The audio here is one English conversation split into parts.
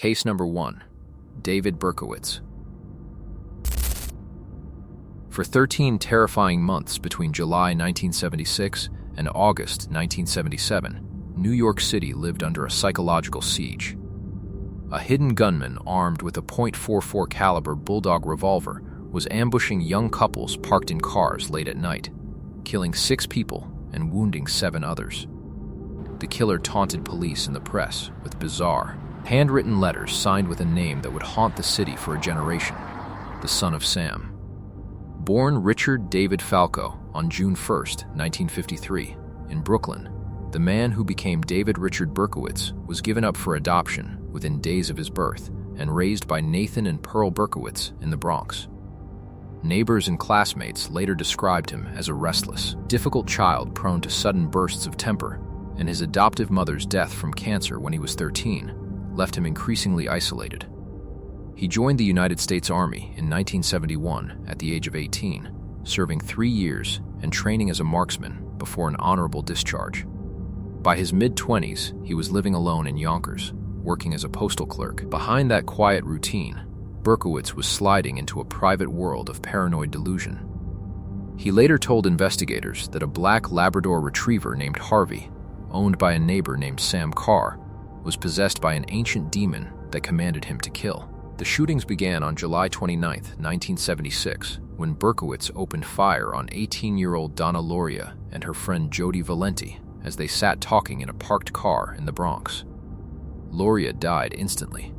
Case number 1. David Berkowitz. For 13 terrifying months between July 1976 and August 1977, New York City lived under a psychological siege. A hidden gunman armed with a .44 caliber Bulldog revolver was ambushing young couples parked in cars late at night, killing 6 people and wounding 7 others. The killer taunted police and the press with bizarre, handwritten letters signed with a name that would haunt the city for a generation: the Son of Sam. Born Richard David Falco on June 1, 1953, in Brooklyn, the man who became David Richard Berkowitz was given up for adoption within days of his birth and raised by Nathan and Pearl Berkowitz in the Bronx. Neighbors and classmates later described him as a restless, difficult child prone to sudden bursts of temper, and his adoptive mother's death from cancer when he was 13 left him increasingly isolated. He joined the United States Army in 1971 at the age of 18, serving 3 years and training as a marksman before an honorable discharge. By his mid-20s, he was living alone in Yonkers, working as a postal clerk. Behind that quiet routine, Berkowitz was sliding into a private world of paranoid delusion. He later told investigators that a black Labrador retriever named Harvey, owned by a neighbor named Sam Carr, was possessed by an ancient demon that commanded him to kill. The shootings began on July 29, 1976, when Berkowitz opened fire on 18-year-old Donna Loria and her friend Jody Valenti as they sat talking in a parked car in the Bronx. Loria died instantly.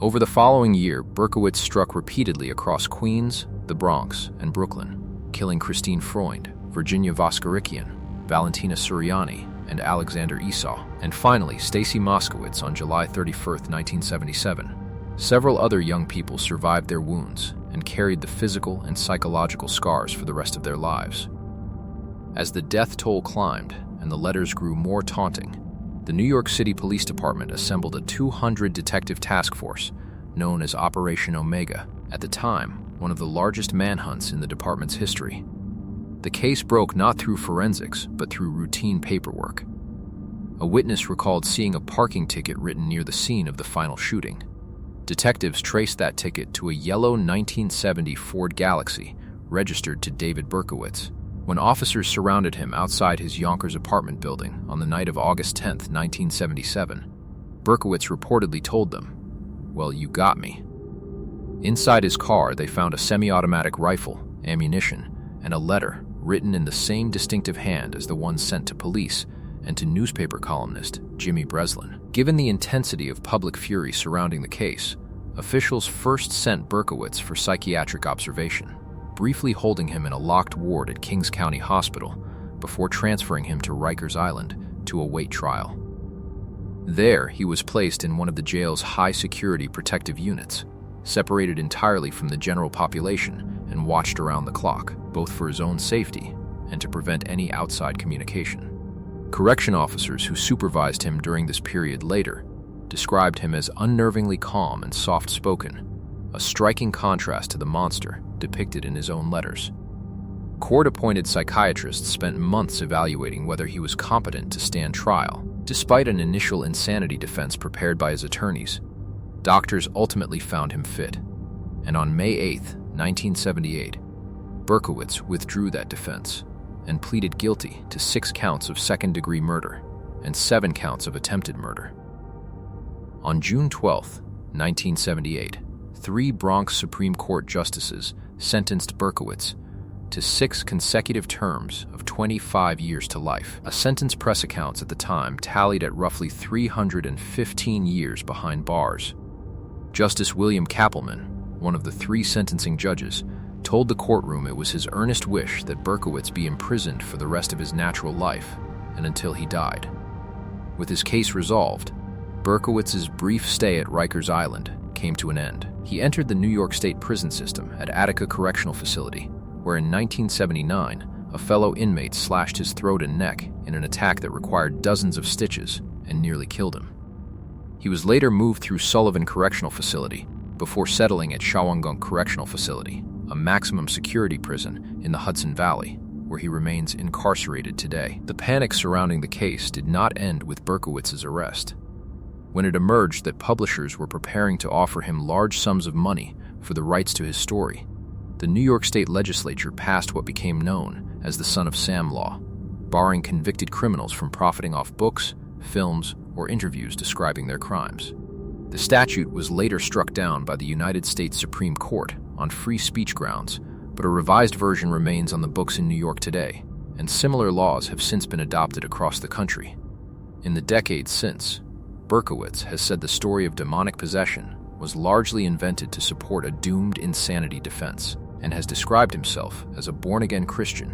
Over the following year, Berkowitz struck repeatedly across Queens, the Bronx, and Brooklyn, killing Christine Freund, Virginia Voskerikian, Valentina Suriani, and Alexander Esau, and finally Stacy Moskowitz on July 31, 1977. Several other young people survived their wounds and carried the physical and psychological scars for the rest of their lives. As the death toll climbed and the letters grew more taunting, the New York City Police Department assembled a 200-detective task force known as Operation Omega, at the time one of the largest manhunts in the department's history. The case broke not through forensics, but through routine paperwork. A witness recalled seeing a parking ticket written near the scene of the final shooting. Detectives traced that ticket to a yellow 1970 Ford Galaxy registered to David Berkowitz. When officers surrounded him outside his Yonkers apartment building on the night of August 10, 1977, Berkowitz reportedly told them, "Well, you got me." Inside his car, they found a semi-automatic rifle, ammunition, and a letter written in the same distinctive hand as the one sent to police and to newspaper columnist Jimmy Breslin. Given the intensity of public fury surrounding the case, officials first sent Berkowitz for psychiatric observation, briefly holding him in a locked ward at Kings County Hospital before transferring him to Rikers Island to await trial. There, he was placed in one of the jail's high-security protective units, separated entirely from the general population and watched around the clock, both for his own safety and to prevent any outside communication. Correction officers who supervised him during this period later described him as unnervingly calm and soft-spoken, a striking contrast to the monster depicted in his own letters. Court-appointed psychiatrists spent months evaluating whether he was competent to stand trial. Despite an initial insanity defense prepared by his attorneys, doctors ultimately found him fit, and on May 8, 1978, Berkowitz withdrew that defense and pleaded guilty to 6 counts of second-degree murder and 7 counts of attempted murder. On June 12, 1978, 3 Bronx Supreme Court justices sentenced Berkowitz to 6 consecutive terms of 25 years to life. A sentence press accounts at the time tallied at roughly 315 years behind bars. Justice William Kappelman, one of the 3 sentencing judges, told the courtroom it was his earnest wish that Berkowitz be imprisoned for the rest of his natural life and until he died. With his case resolved, Berkowitz's brief stay at Rikers Island came to an end. He entered the New York State prison system at Attica Correctional Facility, where in 1979, a fellow inmate slashed his throat and neck in an attack that required dozens of stitches and nearly killed him. He was later moved through Sullivan Correctional Facility before settling at Shawangunk Correctional Facility, a maximum security prison in the Hudson Valley, where he remains incarcerated today. The panic surrounding the case did not end with Berkowitz's arrest. when it emerged that publishers were preparing to offer him large sums of money for the rights to his story, the New York State Legislature passed what became known as the Son of Sam Law, barring convicted criminals from profiting off books, films, or interviews describing their crimes. The statute was later struck down by the United States Supreme Court on free speech grounds, but a revised version remains on the books in New York today, and similar laws have since been adopted across the country. In the decades since, Berkowitz has said the story of demonic possession was largely invented to support a doomed insanity defense, and has described himself as a born-again Christian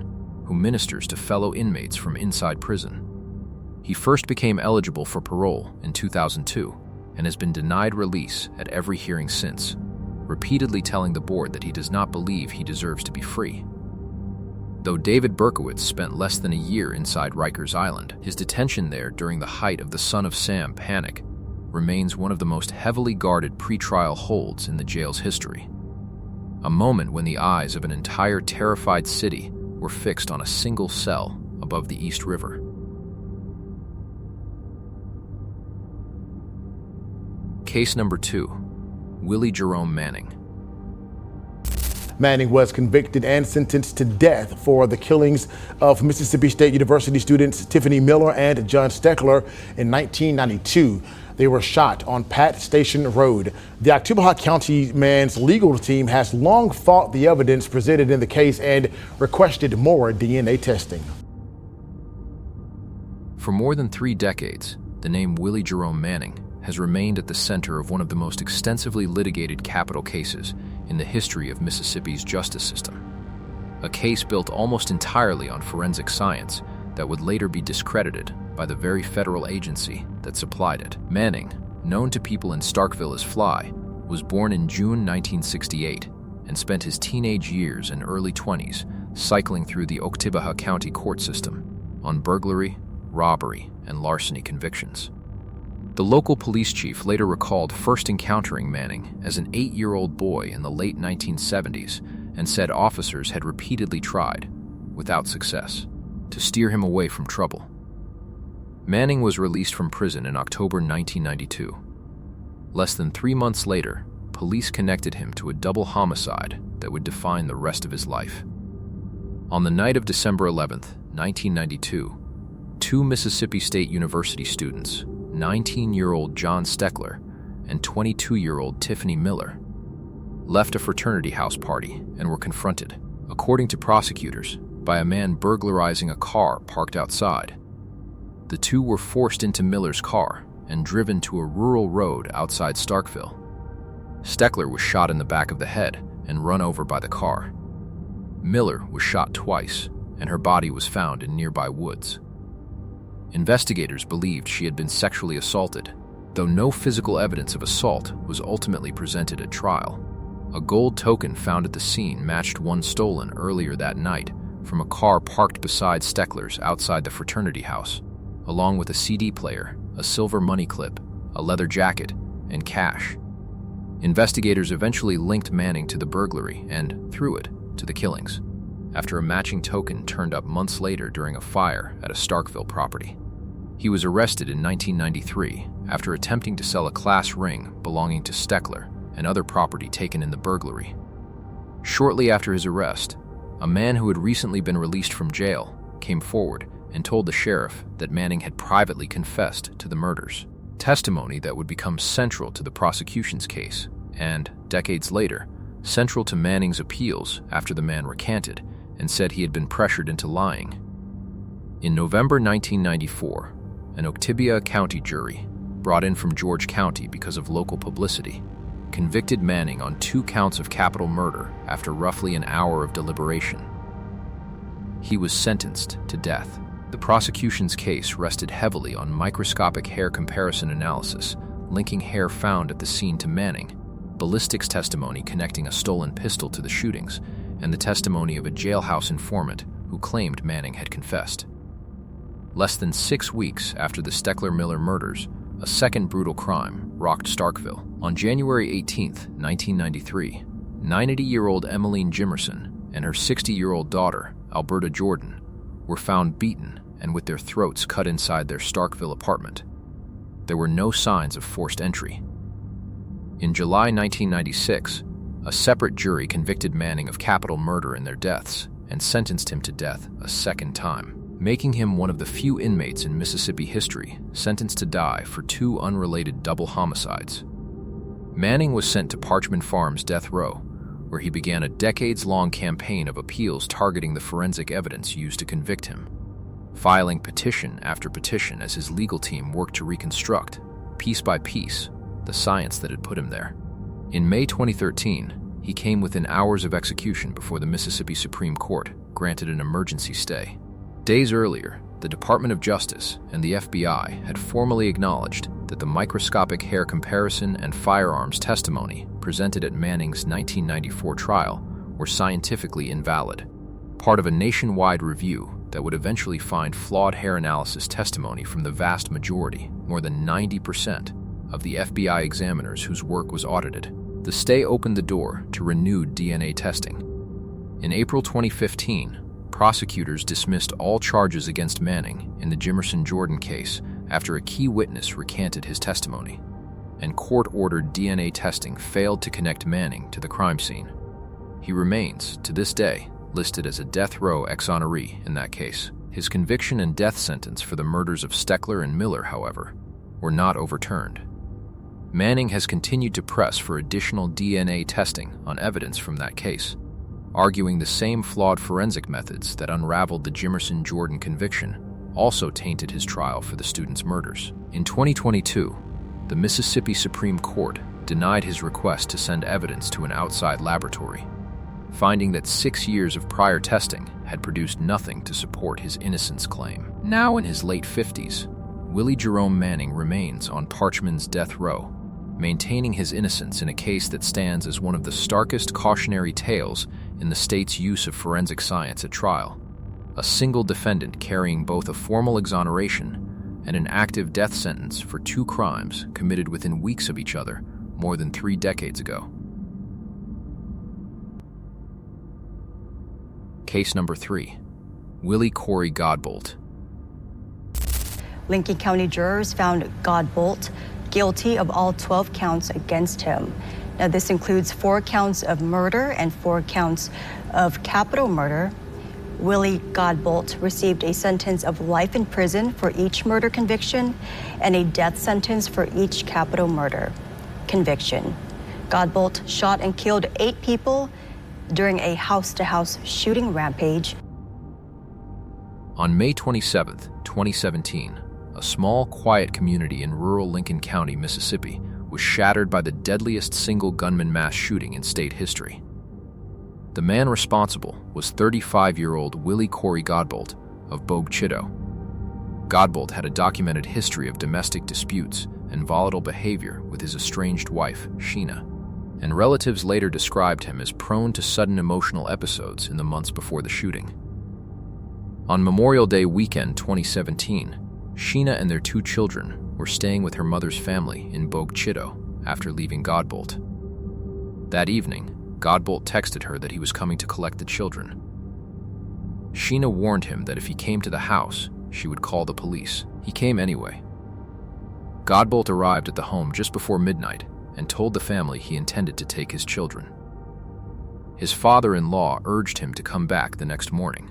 who ministers to fellow inmates from inside prison. He first became eligible for parole in 2002 and has been denied release at every hearing since, repeatedly telling the board that he does not believe he deserves to be free. Though David Berkowitz spent less than a year inside Rikers Island, his detention there during the height of the Son of Sam panic remains one of the most heavily guarded pretrial holds in the jail's history. A moment when the eyes of an entire terrified city were fixed on a single cell above the East River. Case number 2, Willie Jerome Manning. Manning was convicted and sentenced to death for the killings of Mississippi State University students Tiffany Miller and John Stalker in 1992. They were shot on Pat Station Road. The Oktibbeha County man's legal team has long fought the evidence presented in the case and requested more DNA testing. For more than 3 decades, the name Willie Jerome Manning has remained at the center of one of the most extensively litigated capital cases in the history of Mississippi's justice system. A case built almost entirely on forensic science that would later be discredited by the very federal agency that supplied it. Manning, known to people in Starkville as Fly, was born in June 1968 and spent his teenage years and early 20s cycling through the Oktibbeha County court system on burglary, robbery, and larceny convictions. The local police chief later recalled first encountering Manning as an 8-year-old boy in the late 1970s and said officers had repeatedly tried, without success, to steer him away from trouble. Manning was released from prison in October 1992. Less than 3 months later, police connected him to a double homicide that would define the rest of his life. On the night of December 11, 1992, 2 Mississippi State University students, 19-year-old John Stalker and 22-year-old Tiffany Miller, left a fraternity house party and were confronted, according to prosecutors, by a man burglarizing a car parked outside. The 2 were forced into Miller's car and driven to a rural road outside Starkville. Stalker was shot in the back of the head and run over by the car. Miller was shot twice, and her body was found in nearby woods. Investigators believed she had been sexually assaulted, though no physical evidence of assault was ultimately presented at trial. A gold token found at the scene matched one stolen earlier that night from a car parked beside Stalker's outside the fraternity house, along with a CD player, a silver money clip, a leather jacket, and cash. Investigators eventually linked Manning to the burglary and, through it, to the killings, after a matching token turned up months later during a fire at a Starkville property. He was arrested in 1993 after attempting to sell a class ring belonging to Stalker and other property taken in the burglary. Shortly after his arrest, a man who had recently been released from jail came forward and told the sheriff that Manning had privately confessed to the murders, testimony that would become central to the prosecution's case and, decades later, central to Manning's appeals after the man recanted and said he had been pressured into lying. In November 1994, an Oktibbeha County jury, brought in from George County because of local publicity, convicted Manning on 2 counts of capital murder after roughly an hour of deliberation. He was sentenced to death. The prosecution's case rested heavily on microscopic hair comparison analysis, linking hair found at the scene to Manning, ballistics testimony connecting a stolen pistol to the shootings, and the testimony of a jailhouse informant who claimed Manning had confessed. Less than 6 weeks after the Stalker-Miller murders, a second brutal crime rocked Starkville. On January 18, 1993, 90-year-old Emmeline Jimerson and her 60-year-old daughter, Alberta Jordan, were found beaten and with their throats cut inside their Starkville apartment. There were no signs of forced entry. In July 1996, a separate jury convicted Manning of capital murder in their deaths and sentenced him to death a second time, making him one of the few inmates in Mississippi history sentenced to die for 2 unrelated double homicides. Manning was sent to Parchman Farms death row, where he began a decades-long campaign of appeals targeting the forensic evidence used to convict him, filing petition after petition as his legal team worked to reconstruct, piece by piece, the science that had put him there. In May 2013, he came within hours of execution before the Mississippi Supreme Court granted an emergency stay. Days earlier, the Department of Justice and the FBI had formally acknowledged that the microscopic hair comparison and firearms testimony presented at Manning's 1994 trial were scientifically invalid, part of a nationwide review that would eventually find flawed hair analysis testimony from the vast majority, more than 90%, of the FBI examiners whose work was audited. The stay opened the door to renewed DNA testing. In April 2015, prosecutors dismissed all charges against Manning in the Jimerson Jordan case after a key witness recanted his testimony, and court-ordered DNA testing failed to connect Manning to the crime scene. He remains, to this day, listed as a death row exoneree in that case. His conviction and death sentence for the murders of Steckler and Miller, however, were not overturned. Manning has continued to press for additional DNA testing on evidence from that case, arguing the same flawed forensic methods that unraveled the Jimerson Jordan conviction also tainted his trial for the students' murders. In 2022, the Mississippi Supreme Court denied his request to send evidence to an outside laboratory, finding that 6 years of prior testing had produced nothing to support his innocence claim. Now in his late 50s, Willie Jerome Manning remains on Parchman's death row, maintaining his innocence in a case that stands as one of the starkest cautionary tales in the state's use of forensic science at trial. A single defendant carrying both a formal exoneration and an active death sentence for 2 crimes committed within weeks of each other more than 3 decades ago. Case number 3. Willie Cory Godbolt. Lincoln County jurors found Godbolt guilty of all 12 counts against him. Now, this includes 4 counts of murder and 4 counts of capital murder. Willie Godbolt received a sentence of life in prison for each murder conviction and a death sentence for each capital murder conviction. Godbolt shot and killed 8 people during a house-to-house shooting rampage. On May 27, 2017, a small, quiet community in rural Lincoln County, Mississippi, was shattered by the deadliest single gunman mass shooting in state history. The man responsible was 35-year-old Willie Cory Godbolt of Bogue Chitto. Godbolt had a documented history of domestic disputes and volatile behavior with his estranged wife, Sheena, and relatives later described him as prone to sudden emotional episodes in the months before the shooting. On Memorial Day weekend 2017, Sheena and their 2 children were staying with her mother's family in Bogue Chitto after leaving Godbolt. That evening, Godbolt texted her that he was coming to collect the children. Sheena warned him that if he came to the house, she would call the police. He came anyway. Godbolt arrived at the home just before midnight and told the family he intended to take his children. His father-in-law urged him to come back the next morning.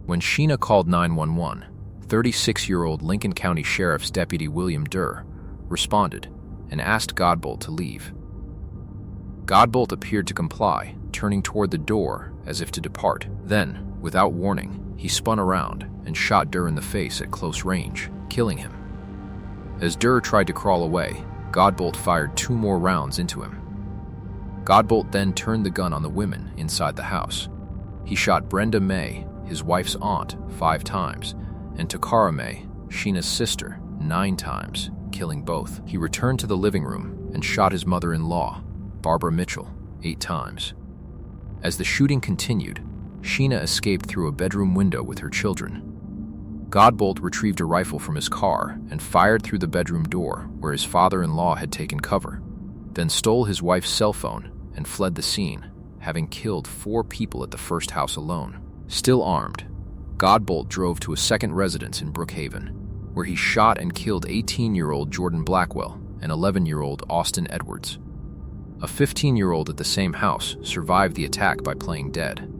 When Sheena called 911, 36-year-old Lincoln County Sheriff's Deputy William Durr responded and asked Godbolt to leave. Godbolt appeared to comply, turning toward the door as if to depart. Then, without warning, he spun around and shot Durr in the face at close range, killing him. As Durr tried to crawl away, Godbolt fired 2 more rounds into him. Godbolt then turned the gun on the women inside the house. He shot Brenda May, his wife's aunt, 5 times, and Takara May, Sheena's sister, 9 times, killing both. He returned to the living room and shot his mother-in-law, Barbara Mitchell, 8 times. As the shooting continued, Sheena escaped through a bedroom window with her children. Godbolt retrieved a rifle from his car and fired through the bedroom door where his father-in-law had taken cover, then stole his wife's cell phone and fled the scene, having killed 4 people at the first house alone. Still armed, Godbolt drove to a second residence in Brookhaven. where he shot and killed 18-year-old Jordan Blackwell and 11-year-old Austin Edwards. A 15-year-old at the same house survived the attack by playing dead.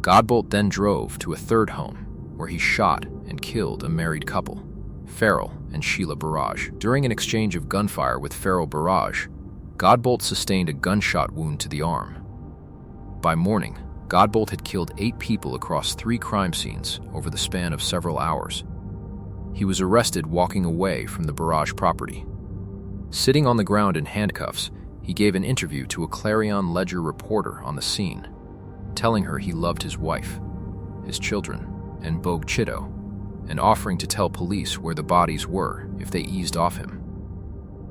Godbolt then drove to a third home, where he shot and killed a married couple, Farrell and Sheila Barrage. During an exchange of gunfire with Farrell Barrage, Godbolt sustained a gunshot wound to the arm. By morning, Godbolt had killed 8 people across 3 crime scenes over the span of several hours. He was arrested walking away from the Barrage property. Sitting on the ground in handcuffs, he gave an interview to a Clarion Ledger reporter on the scene, telling her he loved his wife, his children, and Bogue Chitto, and offering to tell police where the bodies were if they eased off him.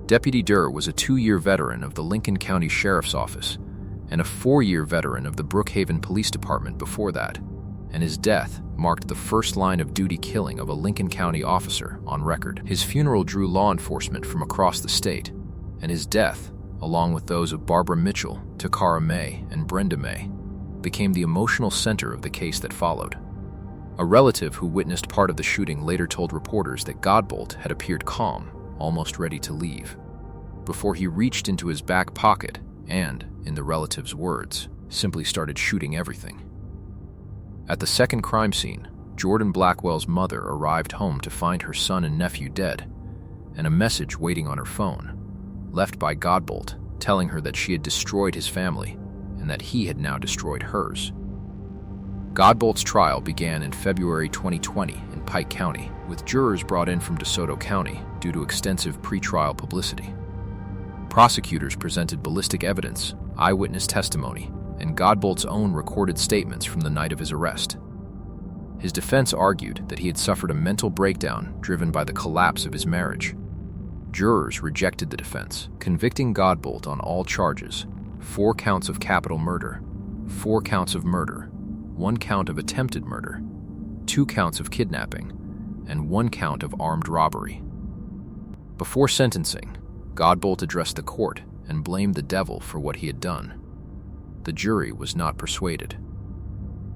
Deputy Durr was a 2-year veteran of the Lincoln County Sheriff's Office and a 4-year veteran of the Brookhaven Police Department before that, and his death marked the first line-of-duty killing of a Lincoln County officer on record. His funeral drew law enforcement from across the state, and his death, along with those of Barbara Mitchell, Takara May, and Brenda May, became the emotional center of the case that followed. A relative who witnessed part of the shooting later told reporters that Godbolt had appeared calm, almost ready to leave, before he reached into his back pocket and, in the relative's words, simply started shooting everything. At the second crime scene, Jordan Blackwell's mother arrived home to find her son and nephew dead, and a message waiting on her phone, left by Godbolt, telling her that she had destroyed his family and that he had now destroyed hers. Godbolt's trial began in February 2020 in Pike County, with jurors brought in from DeSoto County due to extensive pretrial publicity. Prosecutors presented ballistic evidence, eyewitness testimony, and Godbolt's own recorded statements from the night of his arrest. His defense argued that he had suffered a mental breakdown driven by the collapse of his marriage. Jurors rejected the defense, convicting Godbolt on all charges: 4 counts of capital murder, 4 counts of murder, 1 count of attempted murder, 2 counts of kidnapping, and 1 count of armed robbery. Before sentencing, Godbolt addressed the court and blamed the devil for what he had done. The jury was not persuaded.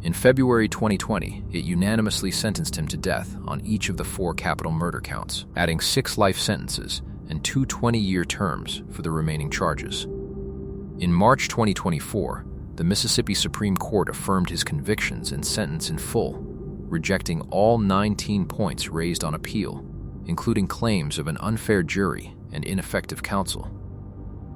In February 2020, it unanimously sentenced him to death on each of the 4 capital murder counts, adding 6 life sentences and 2 20-year terms for the remaining charges. In March 2024, the Mississippi Supreme Court affirmed his convictions and sentence in full, rejecting all 19 points raised on appeal, including claims of an unfair jury and ineffective counsel.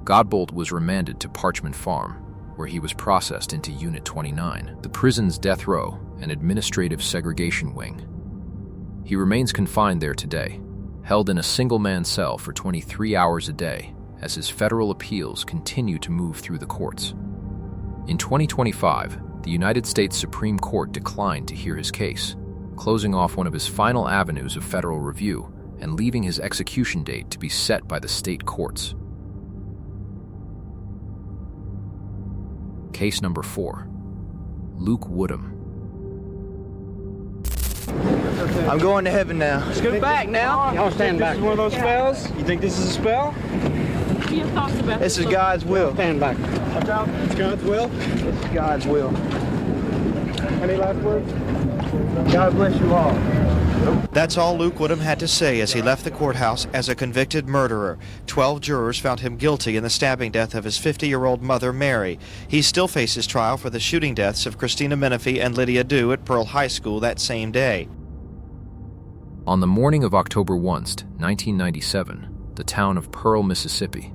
Godbolt was remanded to Parchman Farm, where he was processed into Unit 29, the prison's death row and administrative segregation wing. He remains confined there today, held in a single-man cell for 23 hours a day, as his federal appeals continue to move through the courts. In 2025, the United States Supreme Court declined to hear his case, closing off one of his final avenues of federal review and leaving his execution date to be set by the state courts. Case number 4. Luke Woodham. I'm going to heaven now. Let's go back now. Y'all stand back. This is one of those spells? You think this is a spell? This is God's will. Stand back. Watch out. It's God's will. This is God's will. Any last words? God bless you all. That's all Luke Woodham had to say as he left the courthouse as a convicted murderer. 12 jurors found him guilty in the stabbing death of his 50-year-old mother, Mary. He still faces trial for the shooting deaths of Christina Menifee and Lydia Dew at Pearl High School that same day. On the morning of October 1, 1997, the town of Pearl, Mississippi,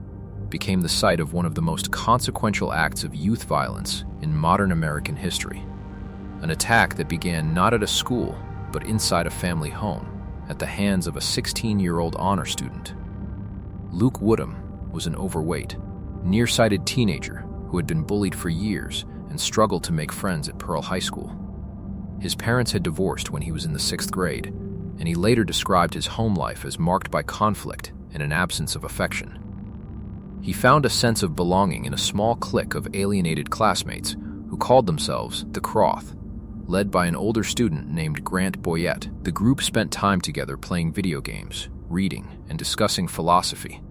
became the site of one of the most consequential acts of youth violence in modern American history. An attack that began not at a school, but inside a family home, at the hands of a 16-year-old honor student. Luke Woodham was an overweight, nearsighted teenager who had been bullied for years and struggled to make friends at Pearl High School. His parents had divorced when he was in the 6th grade, and he later described his home life as marked by conflict and an absence of affection. He found a sense of belonging in a small clique of alienated classmates who called themselves the Croth. Led by an older student named Grant Boyette, the group spent time together playing video games, reading, and discussing philosophy,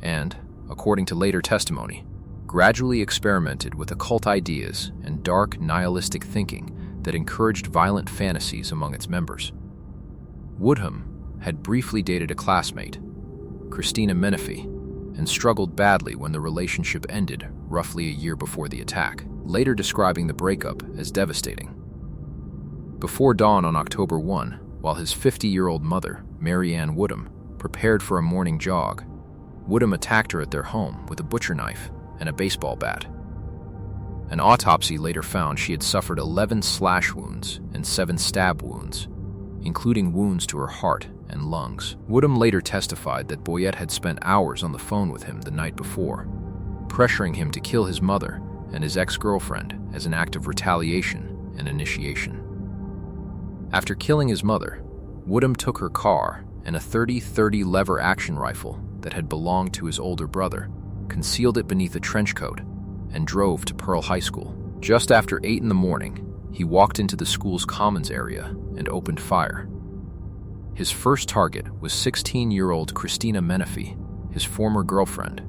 and, according to later testimony, gradually experimented with occult ideas and dark nihilistic thinking that encouraged violent fantasies among its members. Woodham had briefly dated a classmate, Christina Menifee, and struggled badly when the relationship ended roughly a year before the attack, later describing the breakup as devastating. Before dawn on October 1, while his 50-year-old mother, Mary Ann Woodham, prepared for a morning jog, Woodham attacked her at their home with a butcher knife and a baseball bat. An autopsy later found she had suffered 11 slash wounds and 7 stab wounds, including wounds to her heart and lungs. Woodham later testified that Boyette had spent hours on the phone with him the night before, pressuring him to kill his mother and his ex-girlfriend as an act of retaliation and initiation. After killing his mother, Woodham took her car and a .30-30 lever action rifle that had belonged to his older brother, concealed it beneath a trench coat, and drove to Pearl High School. Just after 8 in the morning, he walked into the school's commons area and opened fire. His first target was 16-year-old Christina Menifee, his former girlfriend,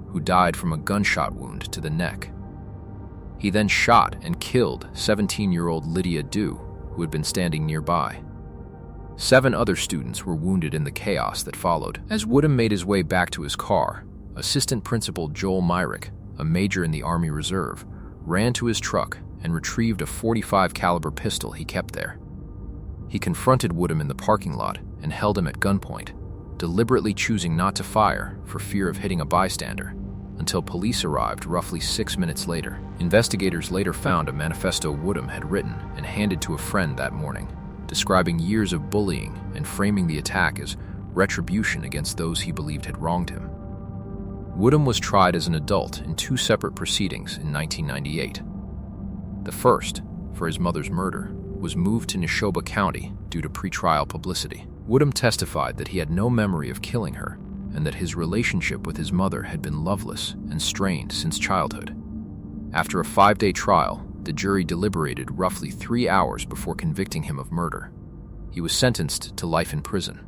who died from a gunshot wound to the neck. He then shot and killed 17-year-old Lydia Dew, who had been standing nearby. 7 other students were wounded in the chaos that followed. As Woodham made his way back to his car, Assistant Principal Joel Myrick, a major in the Army Reserve, ran to his truck and retrieved a .45 caliber pistol he kept there. He confronted Woodham in the parking lot and held him at gunpoint, deliberately choosing not to fire for fear of hitting a bystander, until police arrived roughly 6 minutes later. Investigators later found a manifesto Woodham had written and handed to a friend that morning, describing years of bullying and framing the attack as retribution against those he believed had wronged him. Woodham was tried as an adult in 2 separate proceedings in 1998. The first, for his mother's murder, was moved to Neshoba County due to pretrial publicity. Woodham testified that he had no memory of killing her and that his relationship with his mother had been loveless and strained since childhood. After a 5-day trial, the jury deliberated roughly 3 hours before convicting him of murder. He was sentenced to life in prison.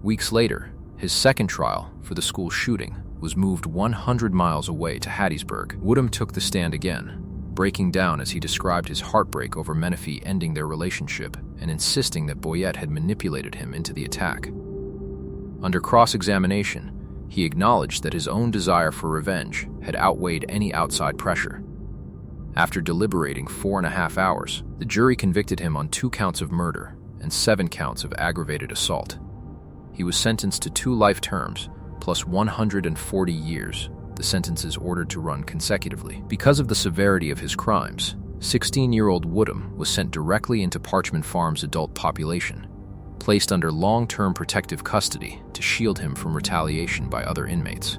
Weeks later, his second trial for the school shooting was moved 100 miles away to Hattiesburg. Woodham took the stand again, breaking down as he described his heartbreak over Menifee ending their relationship and insisting that Boyette had manipulated him into the attack. Under cross-examination, he acknowledged that his own desire for revenge had outweighed any outside pressure. After deliberating 4.5 hours, the jury convicted him on 2 counts of murder and 7 counts of aggravated assault. He was sentenced to 2 life terms, plus 140 years, the sentences ordered to run consecutively. Because of the severity of his crimes, 16-year-old Woodham was sent directly into Parchman Farm's adult population, placed under long-term protective custody to shield him from retaliation by other inmates.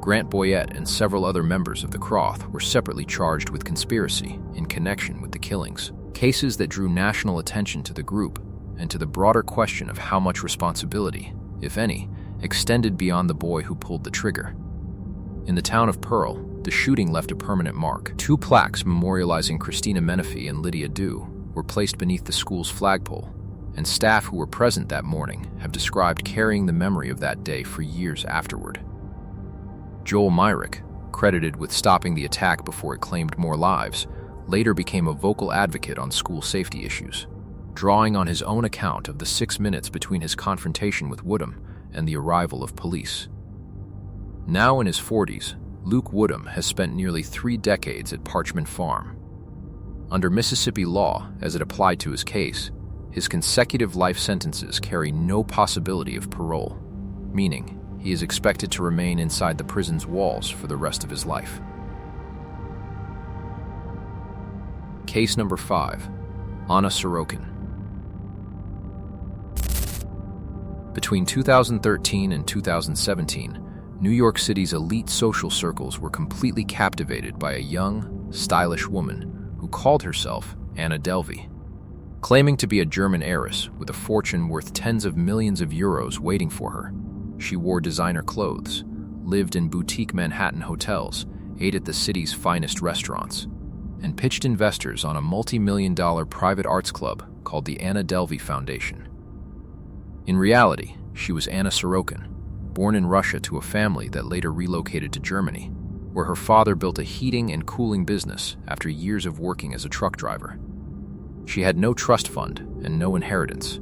Grant Boyette and several other members of the Croth were separately charged with conspiracy in connection with the killings, cases that drew national attention to the group and to the broader question of how much responsibility, if any, extended beyond the boy who pulled the trigger. In the town of Pearl, the shooting left a permanent mark. 2 plaques memorializing Christina Menifee and Lydia Dew were placed beneath the school's flagpole, and staff who were present that morning have described carrying the memory of that day for years afterward. Joel Myrick, credited with stopping the attack before it claimed more lives, later became a vocal advocate on school safety issues, drawing on his own account of the 6 minutes between his confrontation with Woodham and the arrival of police. Now in his 40s, Luke Woodham has spent nearly 3 decades at Parchman Farm. Under Mississippi law, as it applied to his case, his consecutive life sentences carry no possibility of parole, meaning he is expected to remain inside the prison's walls for the rest of his life. Case number 5, Anna Sorokin. Between 2013 and 2017, New York City's elite social circles were completely captivated by a young, stylish woman who called herself Anna Delvey. Claiming to be a German heiress with a fortune worth tens of millions of euros waiting for her, she wore designer clothes, lived in boutique Manhattan hotels, ate at the city's finest restaurants, and pitched investors on a multi-million-dollar private arts club called the Anna Delvey Foundation. In reality, she was Anna Sorokin, born in Russia to a family that later relocated to Germany, where her father built a heating and cooling business after years of working as a truck driver. She had no trust fund and no inheritance.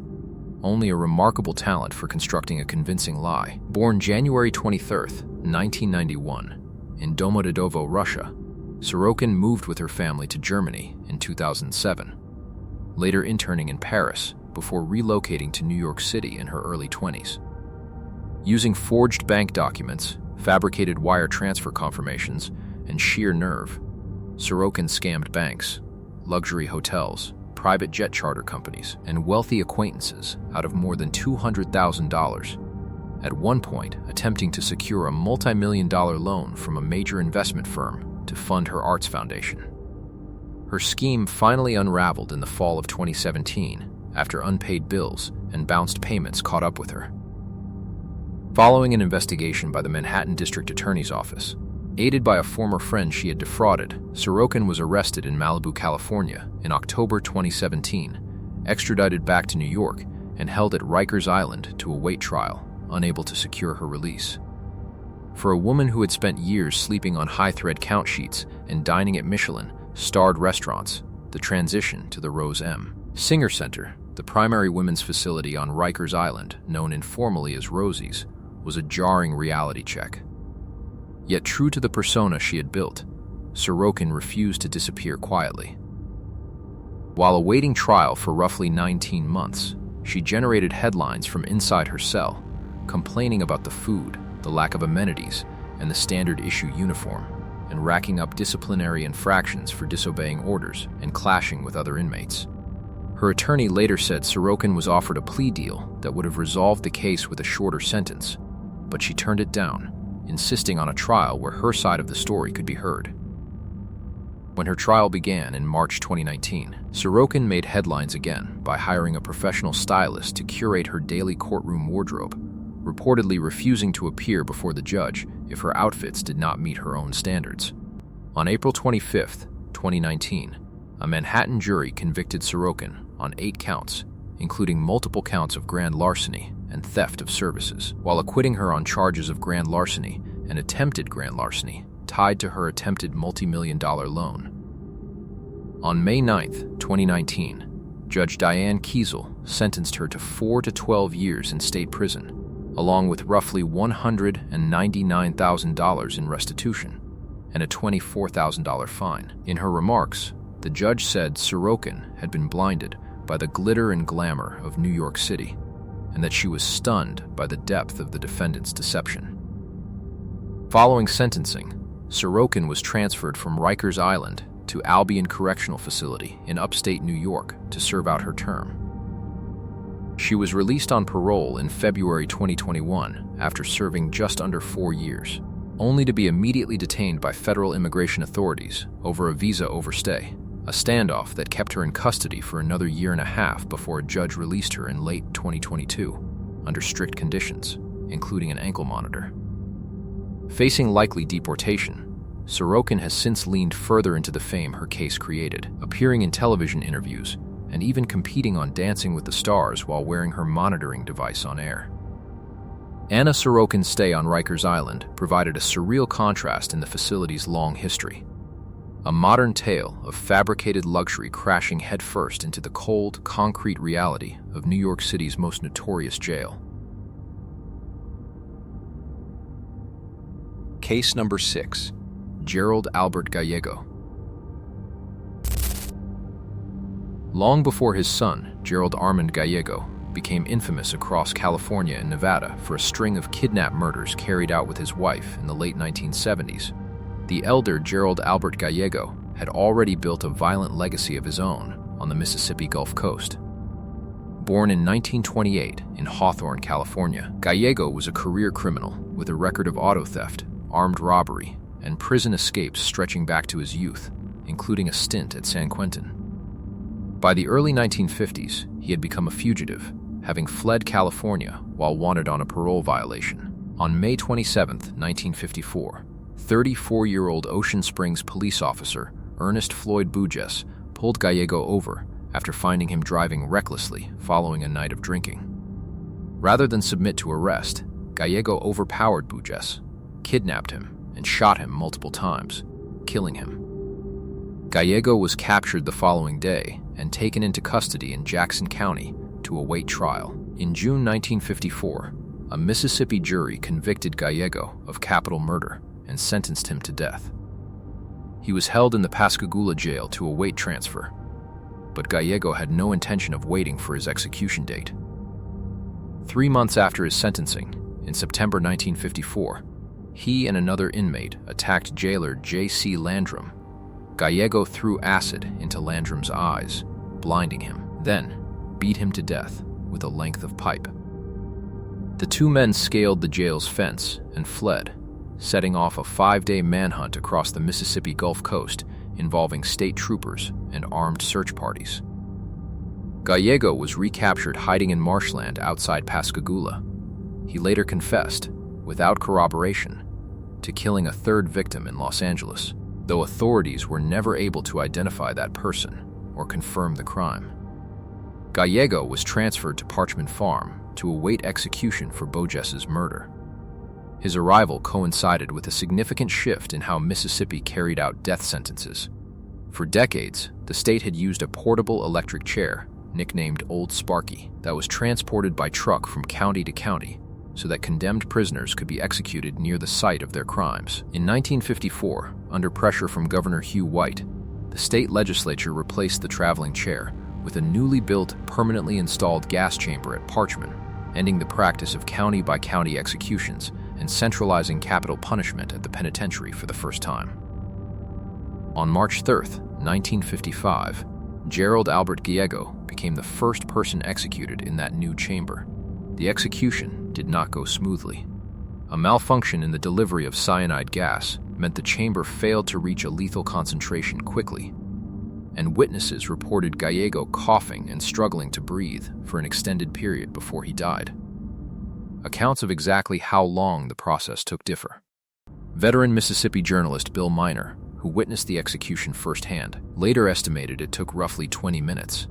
only a remarkable talent for constructing a convincing lie. Born January 23, 1991, in Domodedovo, Russia, Sorokin moved with her family to Germany in 2007, later interning in Paris before relocating to New York City in her early 20s. Using forged bank documents, fabricated wire transfer confirmations, and sheer nerve, Sorokin scammed banks, luxury hotels, private jet charter companies, and wealthy acquaintances out of more than $200,000, at one point attempting to secure a multi-million-dollar loan from a major investment firm to fund her arts foundation. Her scheme finally unraveled in the fall of 2017 after unpaid bills and bounced payments caught up with her. Following an investigation by the Manhattan District Attorney's Office, aided by a former friend she had defrauded, Sorokin was arrested in Malibu, California in October 2017, extradited back to New York, and held at Rikers Island to await trial, unable to secure her release. For a woman who had spent years sleeping on high-thread count sheets and dining at Michelin-starred restaurants, the transition to the Rose M. Singer Center, the primary women's facility on Rikers Island, known informally as Rosie's, was a jarring reality check. Yet true to the persona she had built, Sorokin refused to disappear quietly. While awaiting trial for roughly 19 months, she generated headlines from inside her cell, complaining about the food, the lack of amenities, and the standard-issue uniform, and racking up disciplinary infractions for disobeying orders and clashing with other inmates. Her attorney later said Sorokin was offered a plea deal that would have resolved the case with a shorter sentence, but she turned it down, insisting on a trial where her side of the story could be heard. When her trial began in March 2019, Sorokin made headlines again by hiring a professional stylist to curate her daily courtroom wardrobe, reportedly refusing to appear before the judge if her outfits did not meet her own standards. On April 25, 2019, a Manhattan jury convicted Sorokin on 8 counts, including multiple counts of grand larceny and theft of services, while acquitting her on charges of grand larceny and attempted grand larceny tied to her attempted multi-million-dollar loan. On May 9, 2019, Judge Diane Kiesel sentenced her to 4 to 12 years in state prison, along with roughly $199,000 in restitution and a $24,000 fine. In her remarks, the judge said Sorokin had been blinded by the glitter and glamour of New York City, and that she was stunned by the depth of the defendant's deception. Following sentencing, Sorokin was transferred from Rikers Island to Albion Correctional Facility in upstate New York to serve out her term. She was released on parole in February 2021 after serving just under 4 years, only to be immediately detained by federal immigration authorities over a visa overstay, a standoff that kept her in custody for another 1.5 years before a judge released her in late 2022 under strict conditions, including an ankle monitor. Facing likely deportation, Sorokin has since leaned further into the fame her case created, appearing in television interviews and even competing on Dancing with the Stars while wearing her monitoring device on air. Anna Sorokin's stay on Rikers Island provided a surreal contrast in the facility's long history. A modern tale of fabricated luxury crashing headfirst into the cold, concrete reality of New York City's most notorious jail. Case number 6. Gerald Albert Gallego. Long before his son, Gerald Armand Gallego, became infamous across California and Nevada for a string of kidnap murders carried out with his wife in the late 1970s, the elder Gerald Albert Gallego had already built a violent legacy of his own on the Mississippi Gulf Coast. Born in 1928 in Hawthorne, California, Gallego was a career criminal with a record of auto theft, armed robbery, and prison escapes stretching back to his youth, including a stint at San Quentin. By the early 1950s, he had become a fugitive, having fled California while wanted on a parole violation. On May 27, 1954, 34-year-old Ocean Springs police officer Ernest Floyd Burgess pulled Gallego over after finding him driving recklessly following a night of drinking. Rather than submit to arrest, Gallego overpowered Burgess, kidnapped him, and shot him multiple times, killing him. Gallego was captured the following day and taken into custody in Jackson County to await trial. In June 1954, a Mississippi jury convicted Gallego of capital murder and sentenced him to death. He was held in the Pascagoula jail to await transfer, but Gallego had no intention of waiting for his execution date. 3 months after his sentencing, in September 1954, he and another inmate attacked jailer J.C. Landrum. Gallego threw acid into Landrum's eyes, blinding him, then beat him to death with a length of pipe. The two men scaled the jail's fence and fled, setting off a 5-day manhunt across the Mississippi Gulf Coast involving state troopers and armed search parties. Gallego was recaptured hiding in marshland outside Pascagoula. He later confessed, without corroboration, to killing a third victim in Los Angeles, though authorities were never able to identify that person or confirm the crime. Gallego was transferred to Parchman Farm to await execution for Boges's murder. His arrival coincided with a significant shift in how Mississippi carried out death sentences. For decades, the state had used a portable electric chair, nicknamed Old Sparky, that was transported by truck from county to county so that condemned prisoners could be executed near the site of their crimes. In 1954, under pressure from Governor Hugh White, the state legislature replaced the traveling chair with a newly built, permanently installed gas chamber at Parchman, ending the practice of county-by-county executions and centralizing capital punishment at the penitentiary for the first time. On March 3, 1955, Gerald Albert Gallego became the first person executed in that new chamber. The execution did not go smoothly. A malfunction in the delivery of cyanide gas meant the chamber failed to reach a lethal concentration quickly, and witnesses reported Gallego coughing and struggling to breathe for an extended period before he died. Accounts of exactly how long the process took differ. Veteran Mississippi journalist Bill Miner, who witnessed the execution firsthand, later estimated it took roughly 20 minutes.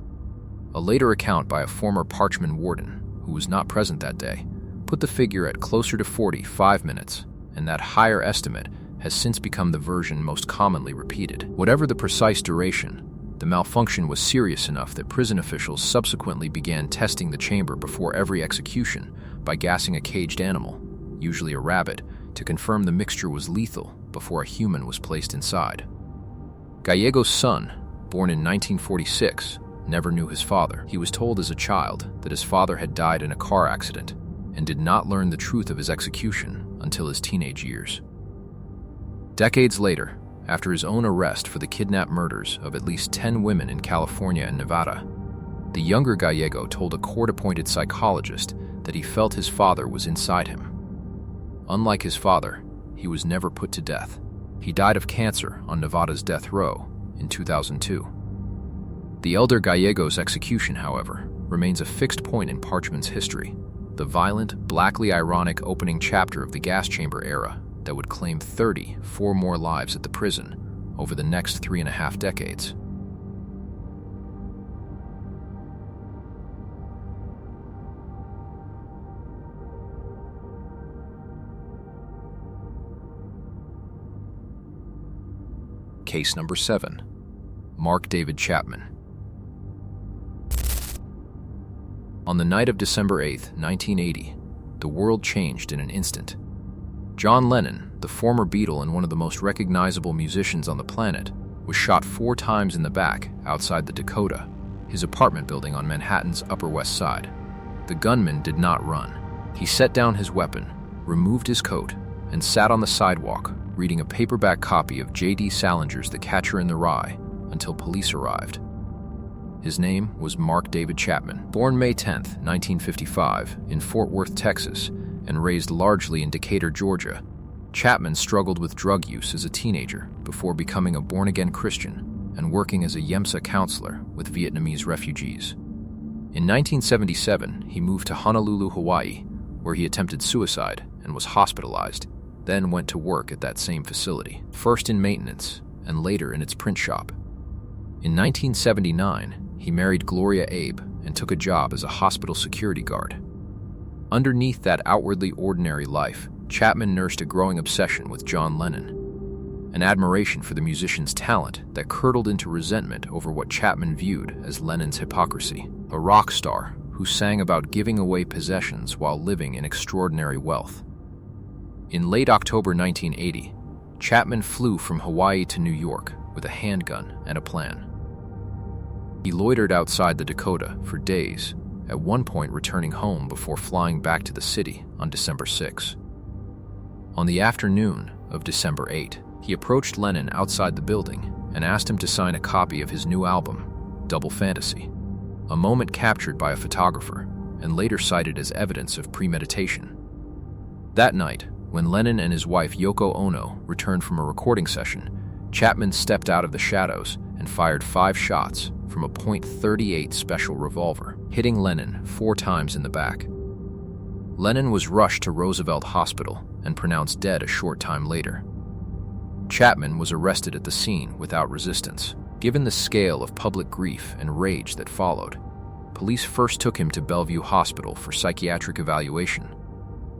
A later account by a former Parchman warden, who was not present that day, put the figure at closer to 45 minutes, and that higher estimate has since become the version most commonly repeated. Whatever the precise duration, the malfunction was serious enough that prison officials subsequently began testing the chamber before every execution by gassing a caged animal, usually a rabbit, to confirm the mixture was lethal before a human was placed inside. Gallego's son, born in 1946, never knew his father. He was told as a child that his father had died in a car accident and did not learn the truth of his execution until his teenage years. Decades later, after his own arrest for the kidnapped murders of at least 10 women in California and Nevada, the younger Gallego told a court-appointed psychologist that he felt his father was inside him. Unlike his father, he was never put to death. He died of cancer on Nevada's death row in 2002. The elder Gallego's execution, however, remains a fixed point in Parchman's history, the violent, blackly ironic opening chapter of the gas chamber era that would claim 34 more lives at the prison over the next 3.5 decades. Case number 7. Mark David Chapman. On the night of December 8, 1980, the world changed in an instant. John Lennon, the former Beatle and one of the most recognizable musicians on the planet, was shot 4 times in the back outside the Dakota, his apartment building on Manhattan's Upper West Side. The gunman did not run. He set down his weapon, removed his coat, and sat on the sidewalk, reading a paperback copy of J.D. Salinger's The Catcher in the Rye until police arrived. His name was Mark David Chapman. Born May 10, 1955, in Fort Worth, Texas, and raised largely in Decatur, Georgia, Chapman struggled with drug use as a teenager before becoming a born-again Christian and working as a Yemsa counselor with Vietnamese refugees. In 1977, he moved to Honolulu, Hawaii, where he attempted suicide and was hospitalized, then went to work at that same facility, first in maintenance and later in its print shop. In 1979, he married Gloria Abe and took a job as a hospital security guard. Underneath that outwardly ordinary life, Chapman nursed a growing obsession with John Lennon, an admiration for the musician's talent that curdled into resentment over what Chapman viewed as Lennon's hypocrisy. A rock star who sang about giving away possessions while living in extraordinary wealth. In late October 1980, Chapman flew from Hawaii to New York with a handgun and a plan. He loitered outside the Dakota for days, at one point returning home before flying back to the city on December 6. On the afternoon of December 8, he approached Lennon outside the building and asked him to sign a copy of his new album, Double Fantasy, a moment captured by a photographer and later cited as evidence of premeditation. That night, when Lennon and his wife Yoko Ono returned from a recording session, Chapman stepped out of the shadows and fired 5 shots from a .38 special revolver, hitting Lennon 4 times in the back. Lennon was rushed to Roosevelt Hospital and pronounced dead a short time later. Chapman was arrested at the scene without resistance. Given the scale of public grief and rage that followed, police first took him to Bellevue Hospital for psychiatric evaluation,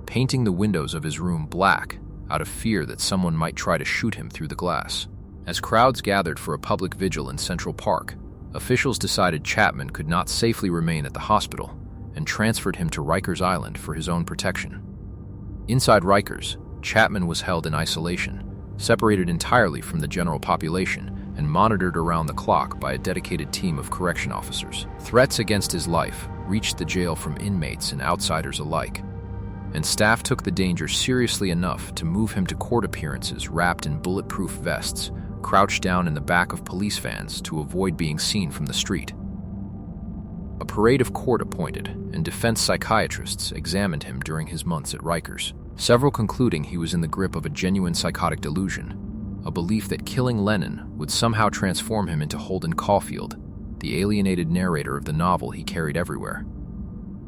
painting the windows of his room black out of fear that someone might try to shoot him through the glass. As crowds gathered for a public vigil in Central Park, officials decided Chapman could not safely remain at the hospital and transferred him to Rikers Island for his own protection. Inside Rikers, Chapman was held in isolation, separated entirely from the general population and monitored around the clock by a dedicated team of correction officers. Threats against his life reached the jail from inmates and outsiders alike, and staff took the danger seriously enough to move him to court appearances wrapped in bulletproof vests, crouched down in the back of police vans to avoid being seen from the street. A parade of court-appointed and defense psychiatrists examined him during his months at Rikers, several concluding he was in the grip of a genuine psychotic delusion, a belief that killing Lennon would somehow transform him into Holden Caulfield, the alienated narrator of the novel he carried everywhere.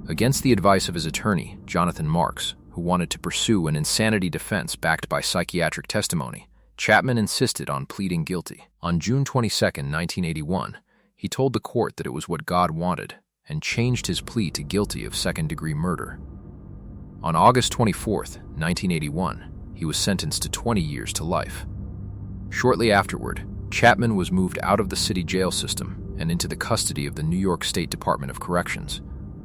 Against the advice of his attorney, Jonathan Marks, who wanted to pursue an insanity defense backed by psychiatric testimony, Chapman insisted on pleading guilty. On June 22, 1981, he told the court that it was what God wanted and changed his plea to guilty of second-degree murder. On August 24, 1981, he was sentenced to 20 years to life. Shortly afterward, Chapman was moved out of the city jail system and into the custody of the New York State Department of Corrections,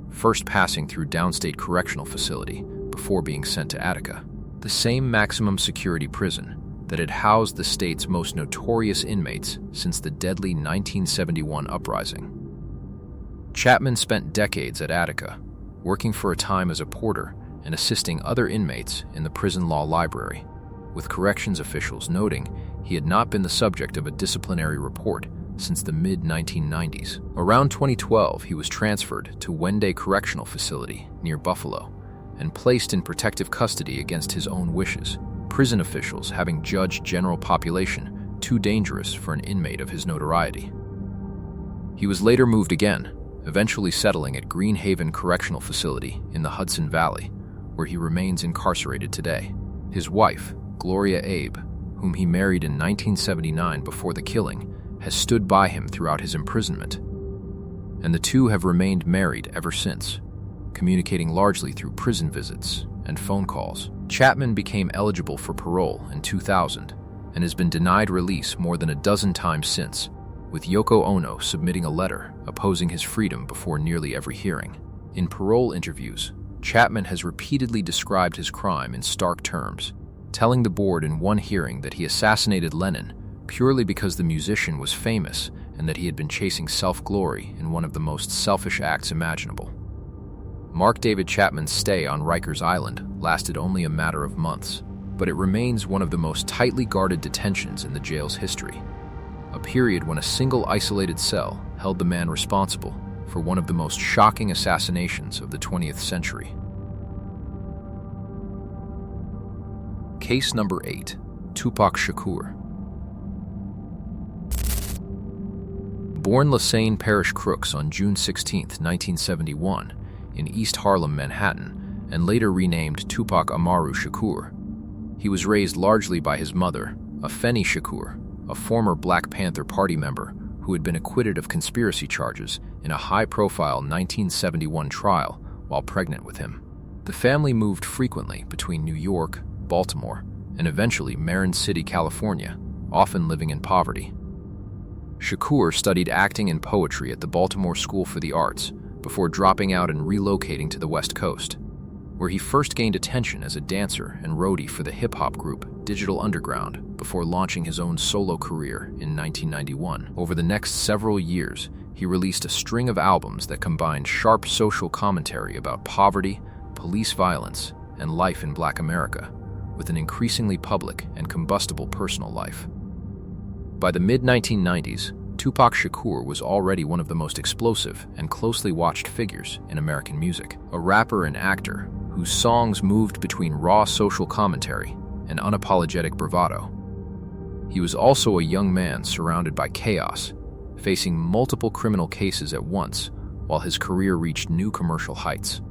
first passing through Downstate Correctional Facility before being sent to Attica, the same maximum security prison that had housed the state's most notorious inmates since the deadly 1971 uprising. Chapman spent decades at Attica, working for a time as a porter and assisting other inmates in the prison law library, with corrections officials noting he had not been the subject of a disciplinary report since the mid-1990s. Around 2012, he was transferred to Wende Correctional Facility near Buffalo and placed in protective custody against his own wishes, prison officials having judged general population too dangerous for an inmate of his notoriety. He was later moved again, eventually settling at Green Haven Correctional Facility in the Hudson Valley, where he remains incarcerated today. His wife, Gloria Abe, whom he married in 1979 before the killing, has stood by him throughout his imprisonment, and the two have remained married ever since, communicating largely through prison visits and phone calls. Chapman became eligible for parole in 2000 and has been denied release more than a dozen times since, with Yoko Ono submitting a letter opposing his freedom before nearly every hearing. In parole interviews, Chapman has repeatedly described his crime in stark terms, telling the board in one hearing that he assassinated Lennon purely because the musician was famous and that he had been chasing self-glory in one of the most selfish acts imaginable. Mark David Chapman's stay on Rikers Island lasted only a matter of months, but it remains one of the most tightly guarded detentions in the jail's history, a period when a single isolated cell held the man responsible for one of the most shocking assassinations of the 20th century. Case number 8, Tupac Shakur. Born Lassane Parish Crooks on June 16, 1971, in East Harlem, Manhattan, and later renamed Tupac Amaru Shakur, he was raised largely by his mother, Afeni Shakur, a former Black Panther Party member who had been acquitted of conspiracy charges in a high-profile 1971 trial while pregnant with him. The family moved frequently between New York, Baltimore, and eventually Marin City, California, often living in poverty. Shakur studied acting and poetry at the Baltimore School for the Arts before dropping out and relocating to the West Coast, where he first gained attention as a dancer and roadie for the hip-hop group Digital Underground before launching his own solo career in 1991. Over the next several years, he released a string of albums that combined sharp social commentary about poverty, police violence, and life in Black America, with an increasingly public and combustible personal life. By the mid-1990s, Tupac Shakur was already one of the most explosive and closely watched figures in American music, a rapper and actor whose songs moved between raw social commentary and unapologetic bravado. He was also a young man surrounded by chaos, facing multiple criminal cases at once while his career reached new commercial heights.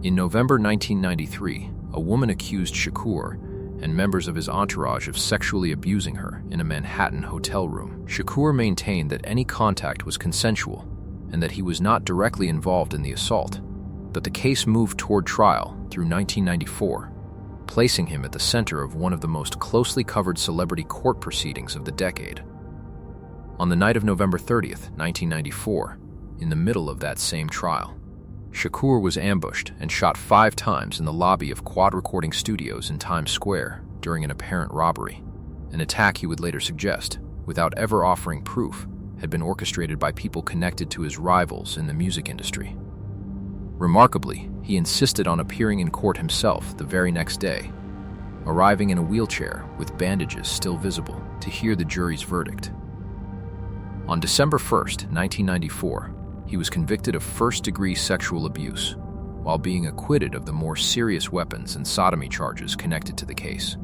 In November 1993, a woman accused Shakur and members of his entourage of sexually abusing her in a Manhattan hotel room. Shakur maintained that any contact was consensual and that he was not directly involved in the assault, but the case moved toward trial through 1994, placing him at the center of one of the most closely covered celebrity court proceedings of the decade. On the night of November 30th, 1994, in the middle of that same trial, Shakur was ambushed and shot 5 times in the lobby of Quad Recording Studios in Times Square during an apparent robbery, an attack he would later suggest, without ever offering proof, had been orchestrated by people connected to his rivals in the music industry. Remarkably, he insisted on appearing in court himself the very next day, arriving in a wheelchair with bandages still visible to hear the jury's verdict. On December 1st, 1994, he was convicted of first-degree sexual abuse, while being acquitted of the more serious weapons and sodomy charges connected to the case.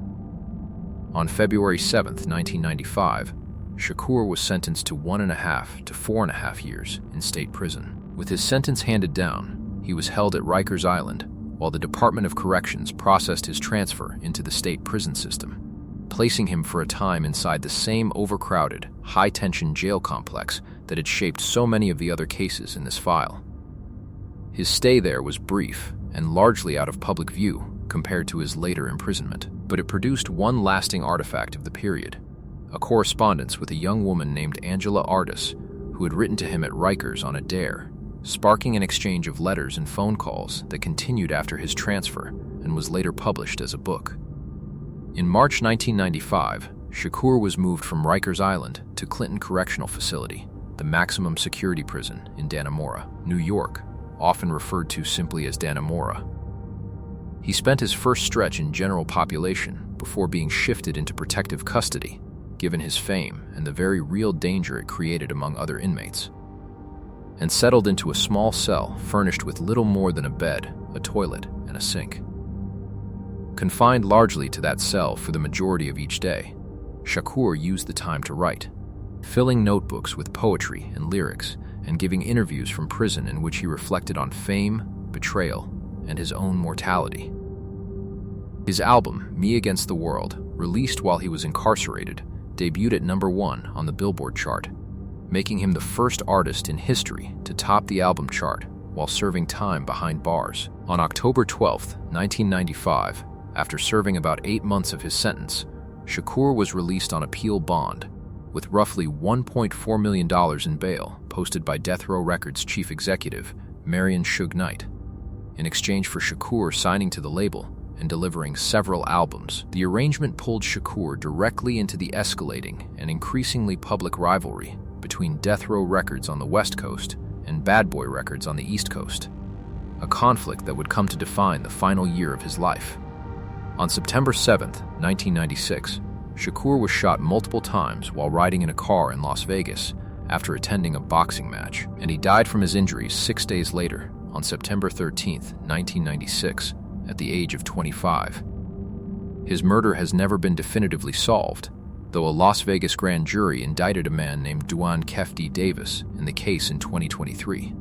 On February 7th, 1995, Shakur was sentenced to 1.5 to 4.5 years in state prison. With his sentence handed down, he was held at Rikers Island while the Department of Corrections processed his transfer into the state prison system, placing him for a time inside the same overcrowded, high-tension jail complex that had shaped so many of the other cases in this file. His stay there was brief and largely out of public view compared to his later imprisonment, but it produced one lasting artifact of the period, a correspondence with a young woman named Angela Artis, who had written to him at Rikers on a dare, sparking an exchange of letters and phone calls that continued after his transfer and was later published as a book. In March 1995, Shakur was moved from Rikers Island to Clinton Correctional Facility, the maximum security prison in Dannemora, New York, often referred to simply as Dannemora. He spent his first stretch in general population before being shifted into protective custody, given his fame and the very real danger it created among other inmates, and settled into a small cell furnished with little more than a bed, a toilet, and a sink. Confined largely to that cell for the majority of each day, Shakur used the time to write, filling notebooks with poetry and lyrics and giving interviews from prison in which he reflected on fame, betrayal, and his own mortality. His album, Me Against the World, released while he was incarcerated, debuted at #1 on the Billboard chart, making him the first artist in history to top the album chart while serving time behind bars. On October 12, 1995, after serving about 8 months of his sentence, Shakur was released on appeal bond, with roughly $1.4 million in bail posted by Death Row Records chief executive Marion Suge Knight, in exchange for Shakur signing to the label and delivering several albums. The arrangement pulled Shakur directly into the escalating and increasingly public rivalry between Death Row Records on the West Coast and Bad Boy Records on the East Coast, a conflict that would come to define the final year of his life. On September 7, 1996, Shakur was shot multiple times while riding in a car in Las Vegas after attending a boxing match, and he died from his injuries 6 days later, on September 13, 1996, at the age of 25. His murder has never been definitively solved, though a Las Vegas grand jury indicted a man named Duane Kefti Davis in the case in 2023.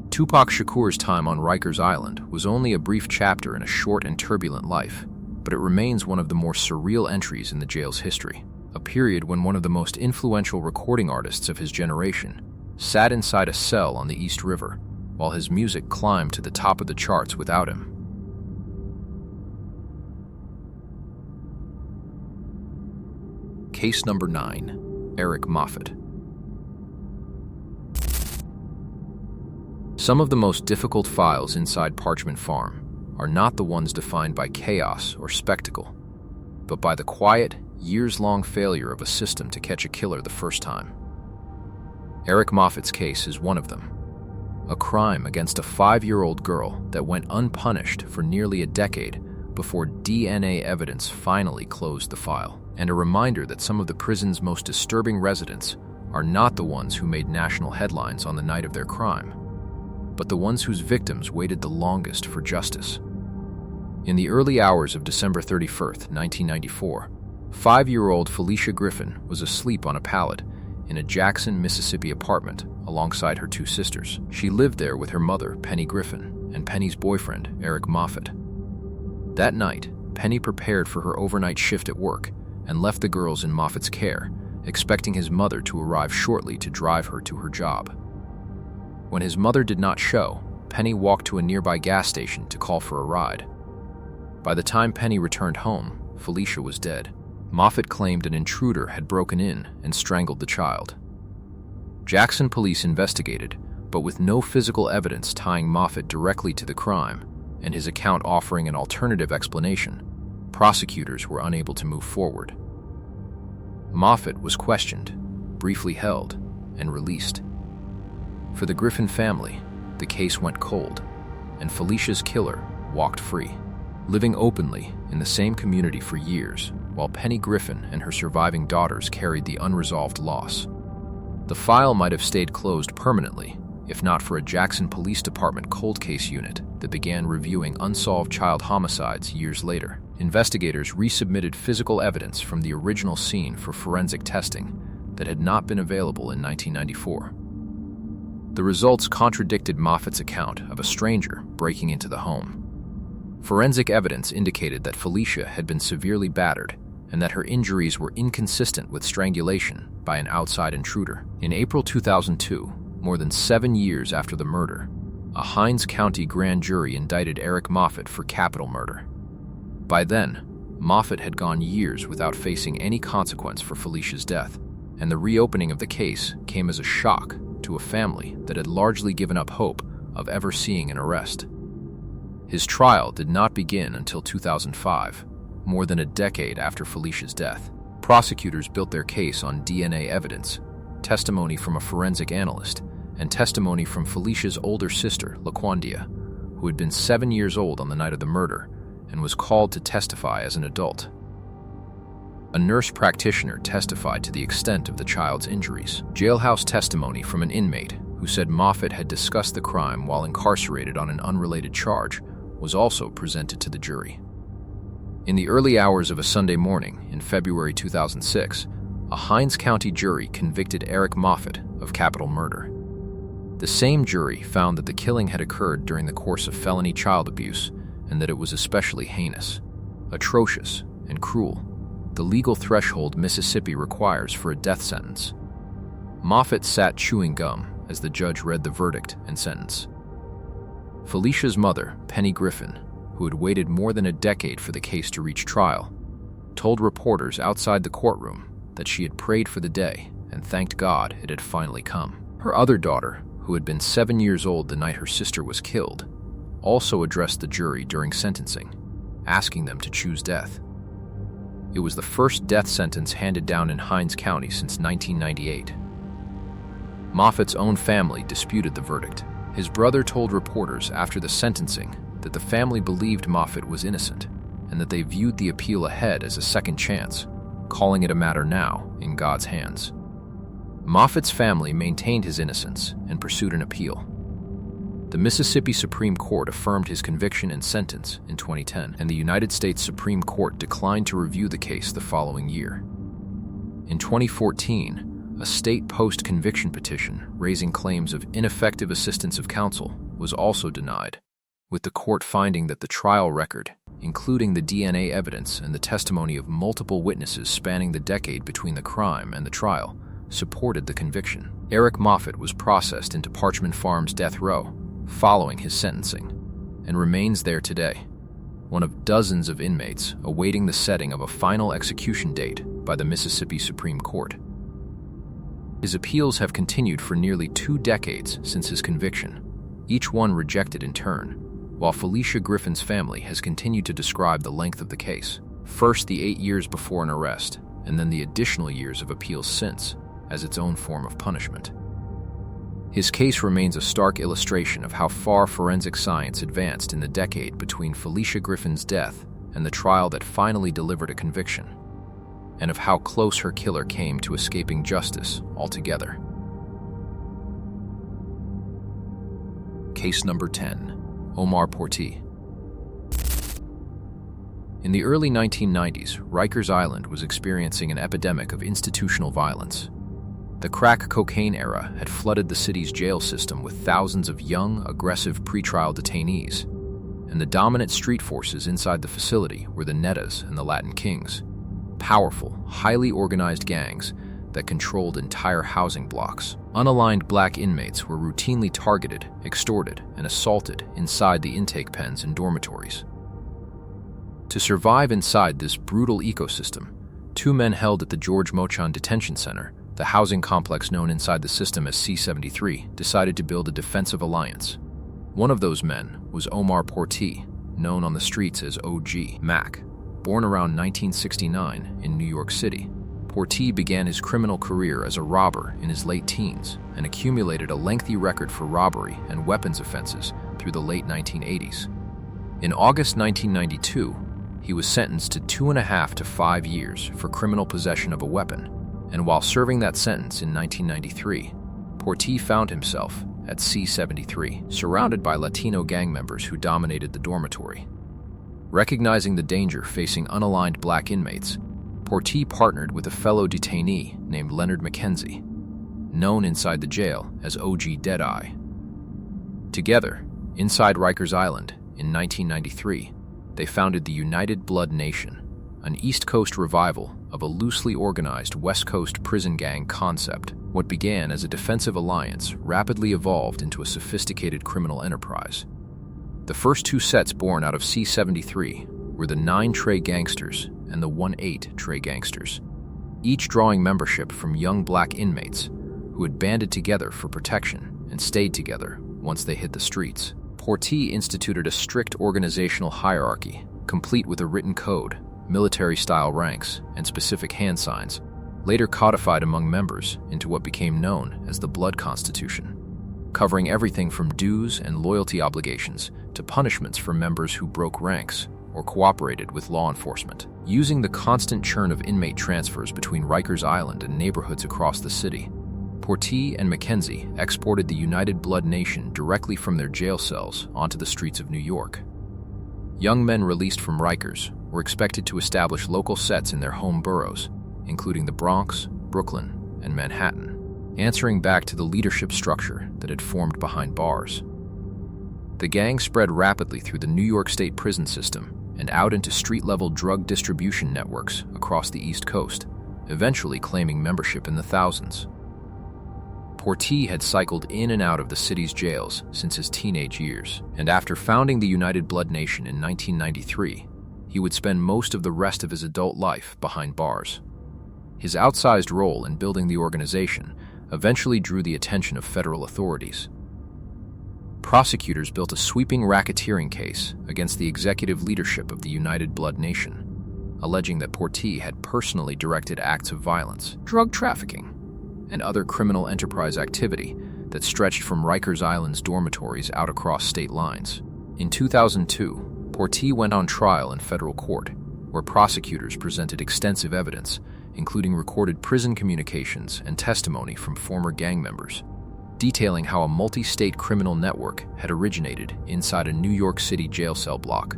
Tupac Shakur's time on Rikers Island was only a brief chapter in a short and turbulent life, but it remains one of the more surreal entries in the jail's history, a period when one of the most influential recording artists of his generation sat inside a cell on the East River, while his music climbed to the top of the charts without him. Case number 9, Eric Moffett. Some of the most difficult files inside Parchment Farm are not the ones defined by chaos or spectacle, but by the quiet, years-long failure of a system to catch a killer the first time. Eric Moffett's case is one of them. A crime against a 5-year-old girl that went unpunished for nearly a decade before DNA evidence finally closed the file, and a reminder that some of the prison's most disturbing residents are not the ones who made national headlines on the night of their crime, but the ones whose victims waited the longest for justice. In the early hours of December 31st, 1994, 5-year-old Felicia Griffin was asleep on a pallet in a Jackson, Mississippi apartment alongside her 2 sisters. She lived there with her mother, Penny Griffin, and Penny's boyfriend, Eric Moffett. That night, Penny prepared for her overnight shift at work and left the girls in Moffett's care, expecting his mother to arrive shortly to drive her to her job. When his mother did not show, Penny walked to a nearby gas station to call for a ride. By the time Penny returned home, Felicia was dead. Moffett claimed an intruder had broken in and strangled the child. Jackson police investigated, but with no physical evidence tying Moffett directly to the crime and his account offering an alternative explanation, prosecutors were unable to move forward. Moffett was questioned, briefly held, and released. For the Griffin family, the case went cold, and Felicia's killer walked free, living openly in the same community for years, while Penny Griffin and her surviving daughters carried the unresolved loss. The file might have stayed closed permanently, if not for a Jackson Police Department cold case unit that began reviewing unsolved child homicides years later. Investigators resubmitted physical evidence from the original scene for forensic testing that had not been available in 1994. The results contradicted Moffett's account of a stranger breaking into the home. Forensic evidence indicated that Felicia had been severely battered and that her injuries were inconsistent with strangulation by an outside intruder. In April 2002, more than 7 years after the murder, a Hinds County grand jury indicted Eric Moffett for capital murder. By then, Moffett had gone years without facing any consequence for Felicia's death, and the reopening of the case came as a shock to a family that had largely given up hope of ever seeing an arrest. His trial did not begin until 2005, more than a decade after Felicia's death. Prosecutors built their case on DNA evidence, testimony from a forensic analyst, and testimony from Felicia's older sister, LaQuandia, who had been 7 years old on the night of the murder and was called to testify as an adult. A nurse practitioner testified to the extent of the child's injuries. Jailhouse testimony from an inmate who said Moffett had discussed the crime while incarcerated on an unrelated charge was also presented to the jury. In the early hours of a Sunday morning in February 2006, a Hinds County jury convicted Eric Moffett of capital murder. The same jury found that the killing had occurred during the course of felony child abuse and that it was especially heinous, atrocious, and cruel, the legal threshold Mississippi requires for a death sentence. Moffett sat chewing gum as the judge read the verdict and sentence. Felicia's mother, Penny Griffin, who had waited more than a decade for the case to reach trial, told reporters outside the courtroom that she had prayed for the day and thanked God it had finally come. Her other daughter, who had been 7 years old the night her sister was killed, also addressed the jury during sentencing, asking them to choose death. It was the first death sentence handed down in Hinds County since 1998. Moffett's own family disputed the verdict. His brother told reporters after the sentencing that the family believed Moffett was innocent and that they viewed the appeal ahead as a second chance, calling it a matter now in God's hands. Moffett's family maintained his innocence and pursued an appeal. The Mississippi Supreme Court affirmed his conviction and sentence in 2010, and the United States Supreme Court declined to review the case the following year. In 2014, a state post-conviction petition raising claims of ineffective assistance of counsel was also denied, with the court finding that the trial record, including the DNA evidence and the testimony of multiple witnesses spanning the decade between the crime and the trial, supported the conviction. Eric Moffett was processed into Parchment Farm's death row following his sentencing, and remains there today, one of dozens of inmates awaiting the setting of a final execution date by the Mississippi Supreme Court. His appeals have continued for nearly 2 decades since his conviction, each one rejected in turn, while Felicia Griffin's family has continued to describe the length of the case. First the 8 years before an arrest, and then the additional years of appeals since, as its own form of punishment. His case remains a stark illustration of how far forensic science advanced in the decade between Felicia Griffin's death and the trial that finally delivered a conviction, and of how close her killer came to escaping justice altogether. Case number 10, Omar Portee. In the early 1990s, Rikers Island was experiencing an epidemic of institutional violence. The crack cocaine era had flooded the city's jail system with thousands of young, aggressive pretrial detainees, and the dominant street forces inside the facility were the Nettas and the Latin Kings, powerful, highly organized gangs that controlled entire housing blocks. Unaligned black inmates were routinely targeted, extorted, and assaulted inside the intake pens and dormitories. To survive inside this brutal ecosystem, 2 men held at the George Mochan Detention Center, the housing complex known inside the system as C-73, decided to build a defensive alliance. One of those men was Omar Portee, known on the streets as OG Mac. Born around 1969 in New York City, Portee began his criminal career as a robber in his late teens and accumulated a lengthy record for robbery and weapons offenses through the late 1980s. In August 1992, he was sentenced to 2.5 to 5 years for criminal possession of a weapon, and while serving that sentence in 1993, Portee found himself at C-73, surrounded by Latino gang members who dominated the dormitory. Recognizing the danger facing unaligned black inmates, Portee partnered with a fellow detainee named Leonard Mackenzie, known inside the jail as OG Deadeye. Together, inside Rikers Island, in 1993, they founded the United Blood Nation, an East Coast revival of a loosely organized West Coast prison gang concept. What began as a defensive alliance rapidly evolved into a sophisticated criminal enterprise. The first 2 sets born out of C-73 were the 9 Trey Gangsters and the 1-8 Trey Gangsters, each drawing membership from young black inmates who had banded together for protection and stayed together once they hit the streets. Portee instituted a strict organizational hierarchy, complete with a written code, military-style ranks, and specific hand signs, later codified among members into what became known as the Blood Constitution, covering everything from dues and loyalty obligations to punishments for members who broke ranks or cooperated with law enforcement. Using the constant churn of inmate transfers between Rikers Island and neighborhoods across the city, Portee and Mackenzie exported the United Blood Nation directly from their jail cells onto the streets of New York. Young men released from Rikers were expected to establish local sets in their home boroughs, including the Bronx, Brooklyn, and Manhattan, answering back to the leadership structure that had formed behind bars. The gang spread rapidly through the New York State prison system and out into street-level drug distribution networks across the East Coast, eventually claiming membership in the thousands. Portee had cycled in and out of the city's jails since his teenage years, and after founding the United Blood Nation in 1993, he would spend most of the rest of his adult life behind bars. His outsized role in building the organization eventually drew the attention of federal authorities. Prosecutors built a sweeping racketeering case against the executive leadership of the United Blood Nation, alleging that Portee had personally directed acts of violence, drug trafficking, and other criminal enterprise activity that stretched from Rikers Island's dormitories out across state lines. In 2002, Portee went on trial in federal court, where prosecutors presented extensive evidence, including recorded prison communications and testimony from former gang members, detailing how a multi-state criminal network had originated inside a New York City jail cell block.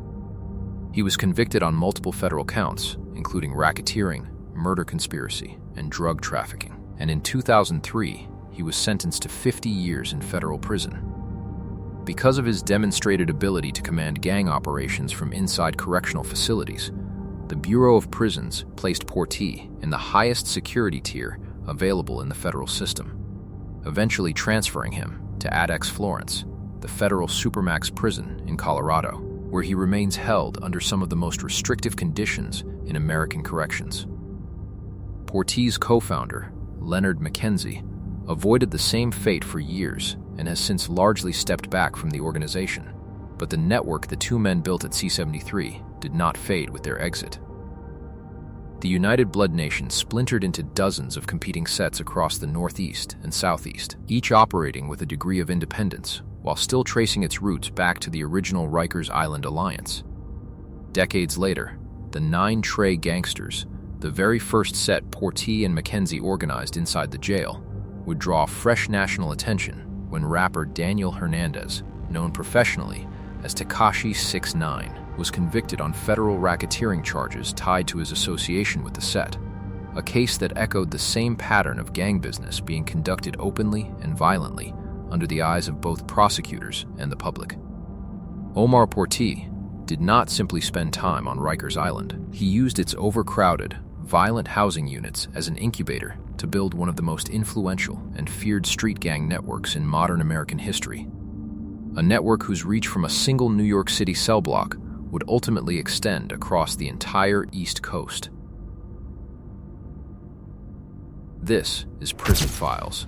He was convicted on multiple federal counts, including racketeering, murder conspiracy, and drug trafficking. And in 2003, he was sentenced to 50 years in federal prison. Because of his demonstrated ability to command gang operations from inside correctional facilities, the Bureau of Prisons placed Portee in the highest security tier available in the federal system, eventually transferring him to Adex Florence, the federal supermax prison in Colorado, where he remains held under some of the most restrictive conditions in American corrections. Portee's co-founder, Leonard Mackenzie, avoided the same fate for years and has since largely stepped back from the organization. But the network the two men built at C-73 did not fade with their exit. The United Blood Nation splintered into dozens of competing sets across the Northeast and Southeast, each operating with a degree of independence, while still tracing its roots back to the original Rikers Island alliance. Decades later, the 9 Trey Gangsters, the very first set Portee and Mackenzie organized inside the jail, would draw fresh national attention when rapper Daniel Hernandez, known professionally as Tekashi 6ix9ine, was convicted on federal racketeering charges tied to his association with the set, a case that echoed the same pattern of gang business being conducted openly and violently under the eyes of both prosecutors and the public. Omar Portee did not simply spend time on Rikers Island. He used its overcrowded, violent housing units as an incubator to build one of the most influential and feared street gang networks in modern American history. A network whose reach from a single New York City cell block would ultimately extend across the entire East Coast. This is Prison Files.